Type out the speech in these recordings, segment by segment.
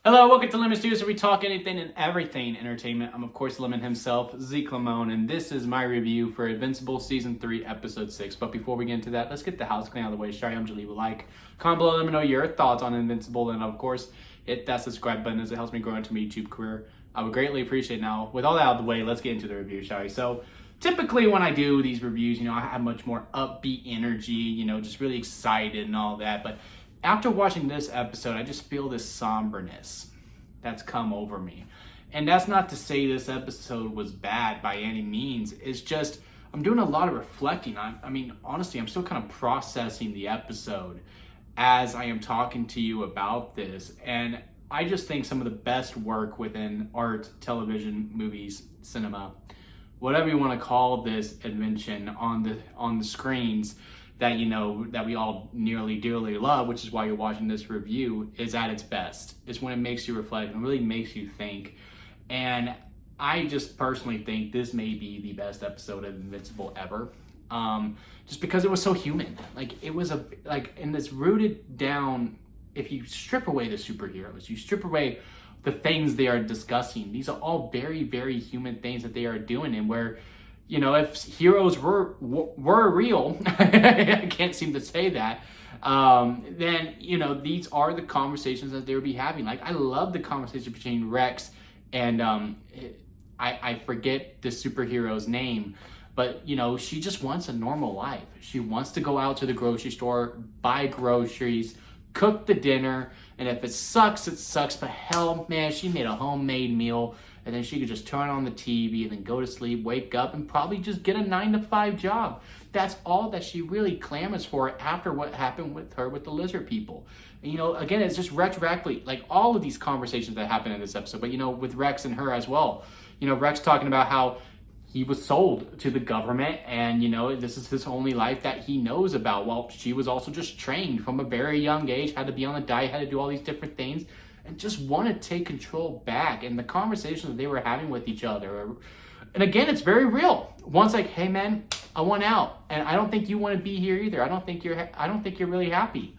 Hello, welcome to Lemon Studios, where we talk anything and everything entertainment. I'm, of course, Lemon himself, Zeke Lamone, and this is my review for Invincible Season 3, Episode 6. But before we get into that, let's get the house clean out of the way. Shari, I'm leave a like. Comment below, let me know your thoughts on Invincible, and of course, hit that subscribe button as it helps me grow into my YouTube career. I would greatly appreciate it. Now, with all that out of the way, let's get into the review, shall we? So, typically when I do these reviews, I have much more upbeat energy, just really excited and all that. But after watching this episode, I just feel this somberness that's come over me. And that's not to say this episode was bad by any means. It's just, I'm doing a lot of reflecting. I mean, honestly, I'm still kind of processing the episode as I am talking to you about this. And I just think some of the best work within art, television, movies, cinema, whatever you want to call this invention on the screens that that we all nearly dearly love, which is why you're watching this review, is at its best. It's when it makes you reflect and really makes you think. And I just personally think this may be the best episode of Invincible ever. Just because it was so human. Like, it was and it's rooted down. If you strip away the superheroes, you strip away the things they are discussing, these are all very, very human things that they are doing. And where, if heroes were real, I can't seem to say that, then, these are the conversations that they would be having. Like, I love the conversation between Rex and, I forget the superhero's name, but, she just wants a normal life. She wants to go out to the grocery store, buy groceries, cook the dinner, and if it sucks, it sucks. But hell, man, she made a homemade meal, and then she could just turn on the TV and then go to sleep, wake up, and probably just get a 9-to-5 job. That's all that she really clamors for after what happened with her with the lizard people. And, again, it's just retroactively, like all of these conversations that happen in this episode, but, with Rex and her as well. Rex talking about how he was sold to the government, and this is his only life that he knows about. Well, she was also just trained from a very young age, had to be on the diet, had to do all these different things, and just want to take control back. And the conversations that they were having with each other, and again, it's very real. One's like, "Hey man, I want out, and I don't think you want to be here either. I don't think you're really happy."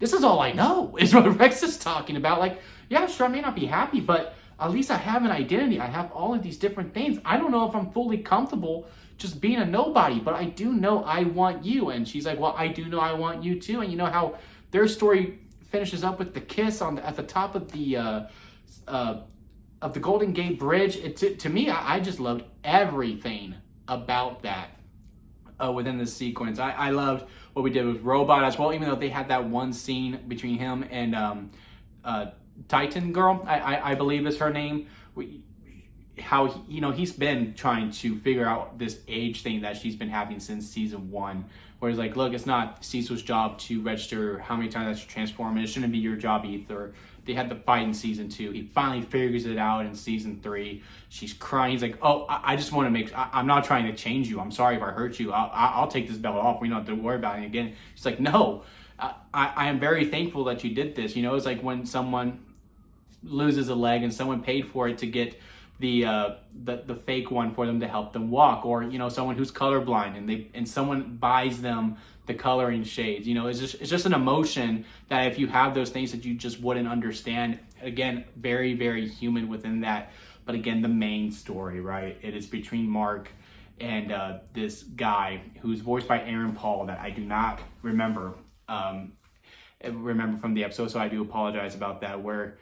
This is all I know, is what Rex is talking about. Like, yeah, sure, I may not be happy, but at least I have an identity. I have all of these different things. I don't know if I'm fully comfortable just being a nobody, but I do know I want you. And she's like, well, I do know I want you too. And you know how their story finishes up with the kiss at the top of the Golden Gate Bridge. To me, I just loved everything about that within this sequence. I loved what we did with Robot as well, even though they had that one scene between him and Titan Girl, I believe is her name. How he's been trying to figure out this age thing that she's been having since season 1, where he's like, look, it's not Cecil's job to register how many times that's transform, and it shouldn't be your job either. They had the fight in season 2. He finally figures it out in season 3. She's crying. He's like, oh, I just want to I'm not trying to change you. I'm sorry if I hurt you. I'll take this belt off. We don't have to worry about it again. She's like, no, I am very thankful that you did this. It's like when someone loses a leg and someone paid for it to get the fake one for them to help them walk, or someone who's colorblind and someone buys them the coloring shades. It's just an emotion that if you have those things that you just wouldn't understand. Again, very, very human within that. But again, the main story, right? It is between Mark and this guy who's voiced by Aaron Paul that I do not remember from the episode, so I do apologize about that. Where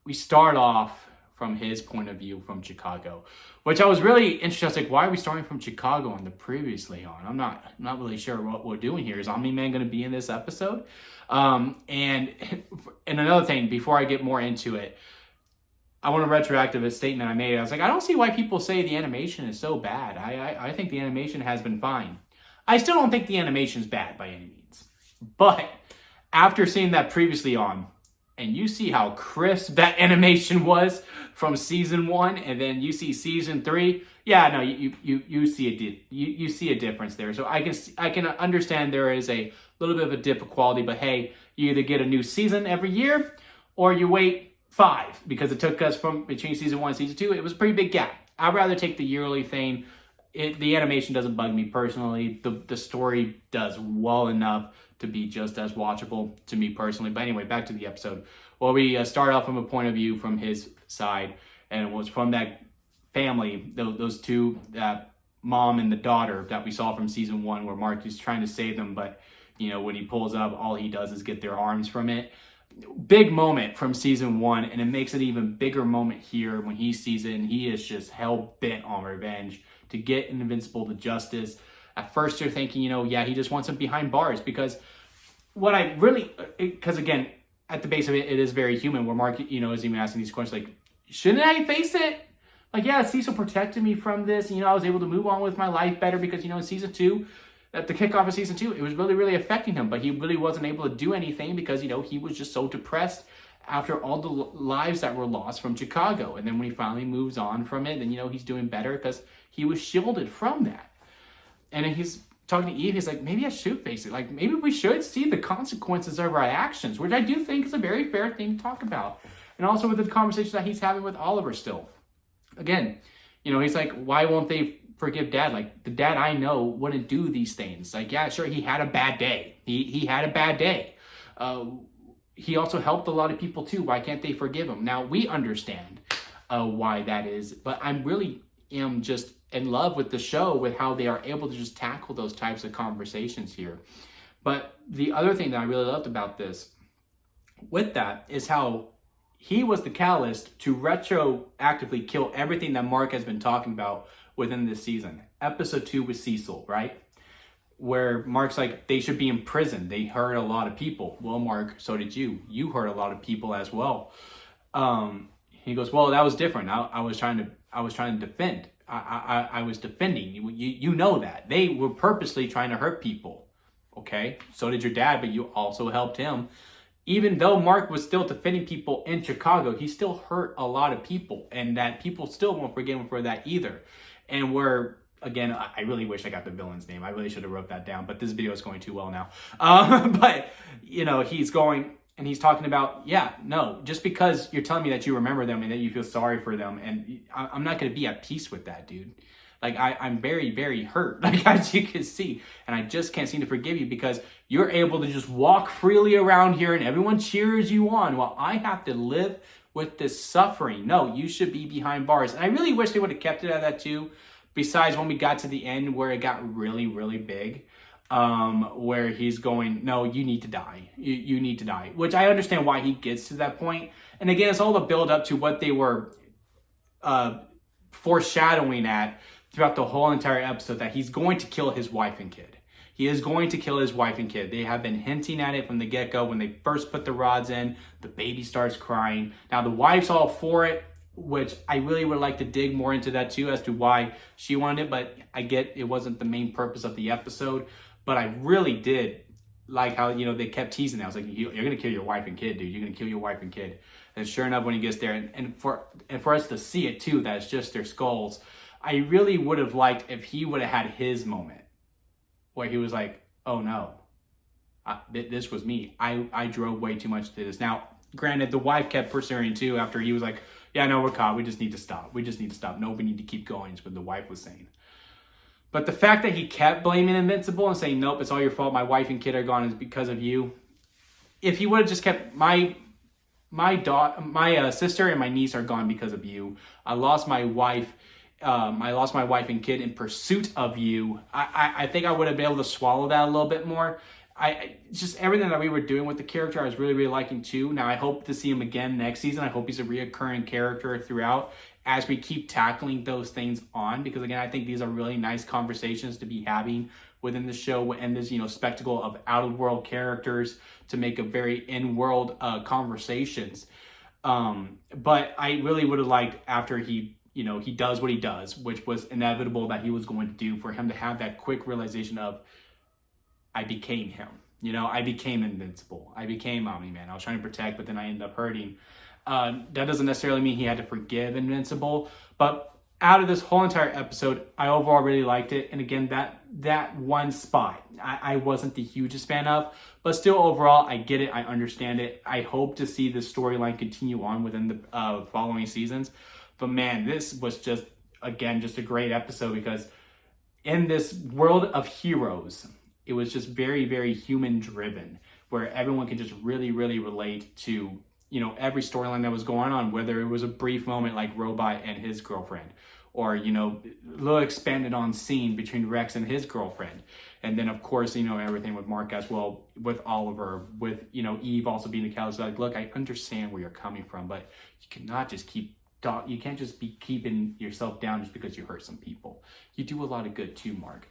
we start off from his point of view from Chicago, which I was really interested. I was like, why are we starting from Chicago on the previously on? I'm not really sure what we're doing here. Is Omni-Man going to be in this episode? And another thing, before I get more into it, I want to retroactive a statement I made. I was like, I don't see why people say the animation is so bad. I think the animation has been fine. I still don't think the animation is bad by any means. But after seeing that previously on, and you see how crisp that animation was from season 1, and then you see season 3. Yeah, no, you see a difference there. So I can understand there is a little bit of a dip of quality, but hey, you either get a new season every year, or you wait 5, because it took us from between season 1 and season 2. It was a pretty big gap. I'd rather take the yearly thing the animation doesn't bug me personally. The story does well enough to be just as watchable to me personally. But anyway, back to the episode. Well, we start off from a point of view from his side, and it was from that family, those two, that mom and the daughter that we saw from season 1, where Mark is trying to save them, but when he pulls up, all he does is get their arms from it. Big moment from season 1, and it makes an even bigger moment here when he sees it, and he is just hell-bent on revenge to get Invincible to justice. At first you're thinking, yeah, he just wants him behind bars, because again, at the base of it, it is very human, where Mark, is even asking these questions like, shouldn't I face it? Like, yeah, Cecil protected me from this, and, I was able to move on with my life better because, in season 2, at the kickoff of season 2, it was really, really affecting him, but he really wasn't able to do anything because, he was just so depressed after all the lives that were lost from Chicago. And then when he finally moves on from it, then, he's doing better because he was shielded from that. And then he's talking to Eve, he's like, maybe I should face it. Like, maybe we should see the consequences of our actions, which I do think is a very fair thing to talk about. And also with the conversation that he's having with Oliver still. Again, he's like, why won't they forgive Dad? Like, the Dad I know wouldn't do these things. Like, yeah, sure, he had a bad day. He had a bad day. He also helped a lot of people too. Why can't they forgive him? Now, we understand why that is, but I really am just in love with the show, with how they are able to just tackle those types of conversations here. But the other thing that I really loved about this, with that, is how he was the catalyst to retroactively kill everything that Mark has been talking about within this season. Episode 2 with Cecil, right? Where Mark's like, they should be in prison. They hurt a lot of people. Well, Mark, so did you. You hurt a lot of people as well. He goes, well, that was different. I was trying to defend. I was defending. You know that. They were purposely trying to hurt people. Okay? So did your dad, but you also helped him. Even though Mark was still defending people in Chicago, he still hurt a lot of people, and that people still won't forgive him for that either. And again, I really wish I got the villain's name. I really should have wrote that down, but this video is going too well now. But, he's going, and he's talking about, yeah, no, just because you're telling me that you remember them and that you feel sorry for them, and I'm not going to be at peace with that, dude. Like, I'm very, very hurt, like, as you can see. And I just can't seem to forgive you because you're able to just walk freely around here and everyone cheers you on while I have to live with this suffering. No, you should be behind bars. And I really wish they would have kept it at that too. Besides when we got to the end where it got really, really big. Where he's going, no, you need to die. You need to die. Which I understand why he gets to that point. And again, it's all the build up to what they were foreshadowing at throughout the whole entire episode, that he's going to kill his wife and kid. He is going to kill his wife and kid. They have been hinting at it from the get-go. When they first put the rods in, the baby starts crying. Now, the wife's all for it, which I really would like to dig more into that too, as to why she wanted it. But I get it wasn't the main purpose of the episode. But I really did like how, they kept teasing it. I was like, you're going to kill your wife and kid, dude. You're going to kill your wife and kid. And sure enough, when he gets there, and for us to see it too, that it's just their skulls, I really would have liked if he would have had his moment where he was like, oh no, this was me. I drove way too much to this. Now, granted, the wife kept pursuing too after he was like, yeah, no, we're caught. We just need to stop. No, we need to keep going is what the wife was saying. But the fact that he kept blaming Invincible and saying, nope, it's all your fault. My wife and kid are gone is because of you. If he would have just kept my sister and my niece are gone because of you. I lost my wife and kid in pursuit of you. I think I would have been able to swallow that a little bit more. Just everything that we were doing with the character, I was really, really liking too. Now, I hope to see him again next season. I hope he's a reoccurring character throughout as we keep tackling those things on. Because again, I think these are really nice conversations to be having within the show, and this, spectacle of out-of-world characters to make a very in-world conversations. But I really would have liked, after he does what he does, which was inevitable that he was going to do, for him to have that quick realization of, I became him. I became Invincible. I became Omni-Man. I was trying to protect, but then I ended up hurting. That doesn't necessarily mean he had to forgive Invincible, but out of this whole entire episode, I overall really liked it. And again, that one spot, I wasn't the hugest fan of, but still overall, I get it. I understand it. I hope to see this storyline continue on within the following seasons. But man, this was just a great episode, because in this world of heroes, it was just very, very human driven, where everyone could just really, really relate to, you know, every storyline that was going on, whether it was a brief moment like Robot and his girlfriend, or, you know, a little expanded on scene between Rex and his girlfriend. And then, of course, you know, everything with Mark as well, with Oliver, with, you know, Eve also being the catalyst. Like, look, I understand where you're coming from, but you cannot just you can't just be keeping yourself down just because you hurt some people. You do a lot of good too, Mark.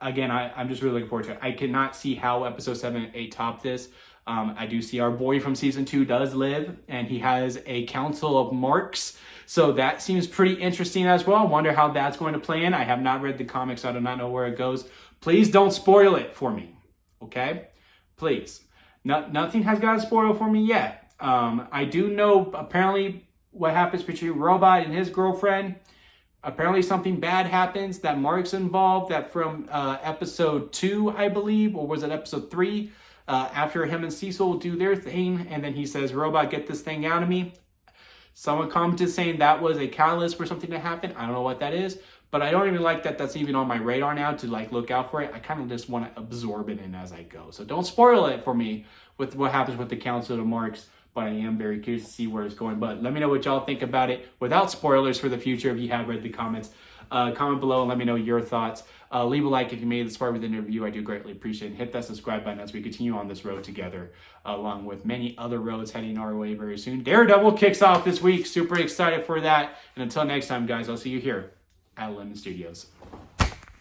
Again, I'm just really looking forward to it. I cannot see how episode 7 and 8 top this. I do see our boy from season 2 does live, and he has a council of marks. So that seems pretty interesting as well. I wonder how that's going to play in. I have not read the comics, so I do not know where it goes. Please don't spoil it for me, okay? Please. Nothing has gotten spoiled for me yet. I do know, apparently, what happens between Robot and his girlfriend. Apparently something bad happens, that Mark's involved, that from episode 2, I believe, or was it episode 3? After him and Cecil do their thing, and then he says, Robot, get this thing out of me. Someone commented saying that was a catalyst for something to happen. I don't know what that is, but I don't even like that that's even on my radar now to like look out for it. I kind of just want to absorb it in as I go. So don't spoil it for me with what happens with the Council of Marks, but I am very curious to see where it's going. But let me know what y'all think about it without spoilers for the future if you have read the comments. Comment below and let me know your thoughts. Leave a like if you made it this far with the interview. I do greatly appreciate it. Hit that subscribe button as we continue on this road together, along with many other roads heading our way very soon. Daredevil kicks off this week. Super excited for that. And until next time, guys, I'll see you here at Lemon Studios.